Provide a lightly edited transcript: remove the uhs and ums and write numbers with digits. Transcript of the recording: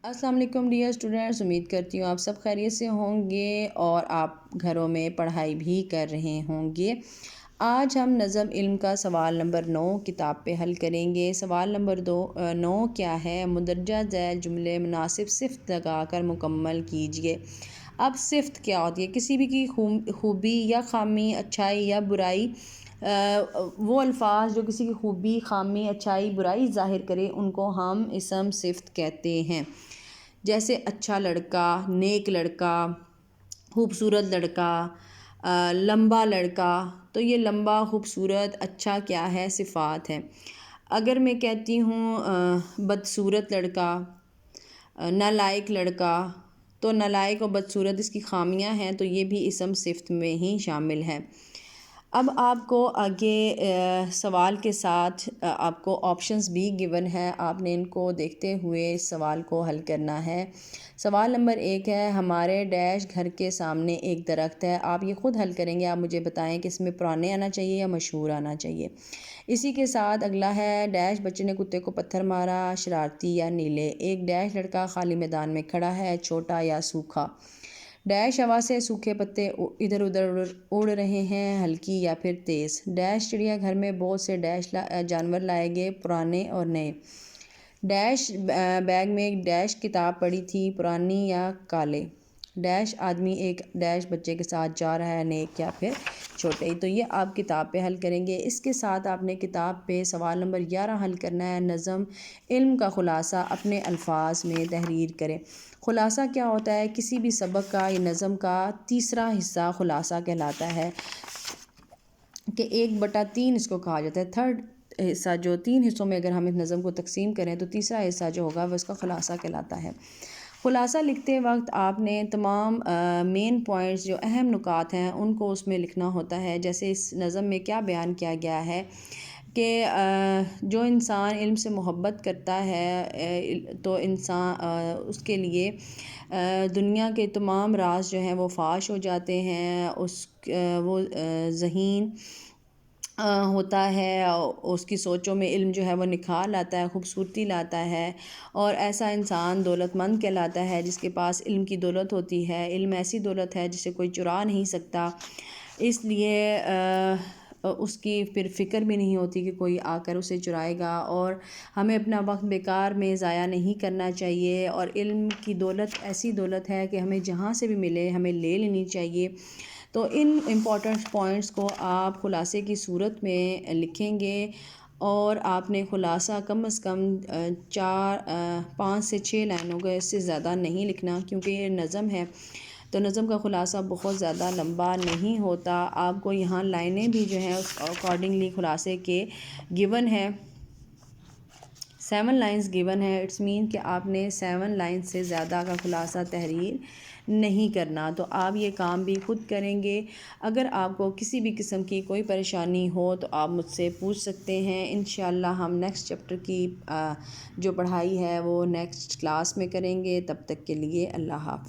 السلام علیکم dear students, امید کرتی ہوں آپ سب خیریت سے ہوں گے اور آپ گھروں میں پڑھائی بھی کر رہے ہوں گے۔ آج ہم نظم علم کا سوال نمبر 9 کتاب پہ حل کریں گے۔ سوال نمبر 9 کیا ہے؟ مندرجہ ذیل جملے مناسب صفت لگا کر مکمل کیجیے۔ اب صفت کیا ہوتی ہے؟ کسی بھی کی خوبی یا خامی، اچھائی یا برائی، وہ الفاظ جو کسی کی خوبی، خامی، اچھائی، برائی ظاہر کرے ان کو ہم اسم صفت کہتے ہیں۔ جیسے اچھا لڑکا، نیک لڑکا، خوبصورت لڑکا، لمبا لڑکا، تو یہ لمبا، خوبصورت، اچھا کیا ہے؟ صفات ہے۔ اگر میں کہتی ہوں بدصورت لڑکا، نالائق لڑکا، تو نالائق اور بدصورت اس کی خامیاں ہیں، تو یہ بھی اسم صفت میں ہی شامل ہے۔ اب آپ کو آگے سوال کے ساتھ آپ کو آپشنز بھی گیون ہے، آپ نے ان کو دیکھتے ہوئے اس سوال کو حل کرنا ہے۔ سوال نمبر 1 ہے، ہمارے ڈیش گھر کے سامنے ایک درخت ہے۔ آپ یہ خود حل کریں گے، آپ مجھے بتائیں کہ اس میں پرانے آنا چاہیے یا مشہور آنا چاہیے۔ اسی کے ساتھ اگلا ہے، ڈیش بچے نے کتے کو پتھر مارا، شرارتی یا نیلے۔ ایک ڈیش لڑکا خالی میدان میں کھڑا ہے، چھوٹا یا سوکھا۔ ڈیش ہوا سے سوکھے پتے ادھر ادھر اڑ رہے ہیں، ہلکی یا پھر تیز۔ ڈیش چڑیا گھر میں بہت سے ڈیش جانور لائے گئے، پرانے اور نئے۔ ڈیش بیگ میں ایک ڈیش کتاب پڑی تھی، پرانی یا کالے۔ ڈیش آدمی ایک ڈیش بچے کے ساتھ جا رہا ہے، نیک یا پھر چھوٹے۔ تو یہ آپ کتاب پہ حل کریں گے۔ اس کے ساتھ آپ نے کتاب پہ سوال نمبر 11 حل کرنا ہے، نظم علم کا خلاصہ اپنے الفاظ میں تحریر کریں۔ خلاصہ کیا ہوتا ہے؟ کسی بھی سبق کا یا نظم کا تیسرا حصہ خلاصہ کہلاتا ہے، کہ 1/3 اس کو کہا جاتا ہے۔ تھرڈ حصہ جو 3 حصوں میں اگر ہم اس نظم کو تقسیم کریں تو تیسرا حصہ جو ہوگا وہ اس کا خلاصہ کہلاتا ہے۔ خلاصہ لکھتے وقت آپ نے تمام مین پوائنٹس جو اہم نکات ہیں ان کو اس میں لکھنا ہوتا ہے۔ جیسے اس نظم میں کیا بیان کیا گیا ہے کہ جو انسان علم سے محبت کرتا ہے تو انسان اس کے لیے دنیا کے تمام راز جو ہیں وہ فاش ہو جاتے ہیں، وہ ذہین ہوتا ہے، اس کی سوچوں میں علم جو ہے وہ نکھار لاتا ہے، خوبصورتی لاتا ہے، اور ایسا انسان دولت مند کہلاتا ہے جس کے پاس علم کی دولت ہوتی ہے۔ علم ایسی دولت ہے جسے کوئی چرا نہیں سکتا، اس لیے اس کی پھر فکر بھی نہیں ہوتی کہ کوئی آ کر اسے چرائے گا، اور ہمیں اپنا وقت بیکار میں ضائع نہیں کرنا چاہیے۔ اور علم کی دولت ایسی دولت ہے کہ ہمیں جہاں سے بھی ملے ہمیں لے لینی چاہیے۔ تو ان امپورٹنٹ پوائنٹس کو آپ خلاصے کی صورت میں لکھیں گے، اور آپ نے خلاصہ کم از کم 5 سے 6 لائنوں کا، اس سے زیادہ نہیں لکھنا، کیونکہ یہ نظم ہے تو نظم کا خلاصہ بہت زیادہ لمبا نہیں ہوتا۔ آپ کو یہاں لائنیں بھی جو ہیں اس اکارڈنگلی خلاصے کے گیون ہے، 7 لائنز گیون ہے۔ اٹس مین کہ آپ نے 7 لائن سے زیادہ کا خلاصہ تحریر نہیں کرنا۔ تو آپ یہ کام بھی خود کریں گے۔ اگر آپ کو کسی بھی قسم کی کوئی پریشانی ہو تو آپ مجھ سے پوچھ سکتے ہیں۔ انشاءاللہ ہم نیکسٹ چیپٹر کی جو پڑھائی ہے وہ نیکسٹ کلاس میں کریں گے۔ تب تک کے لیے اللہ حافظ۔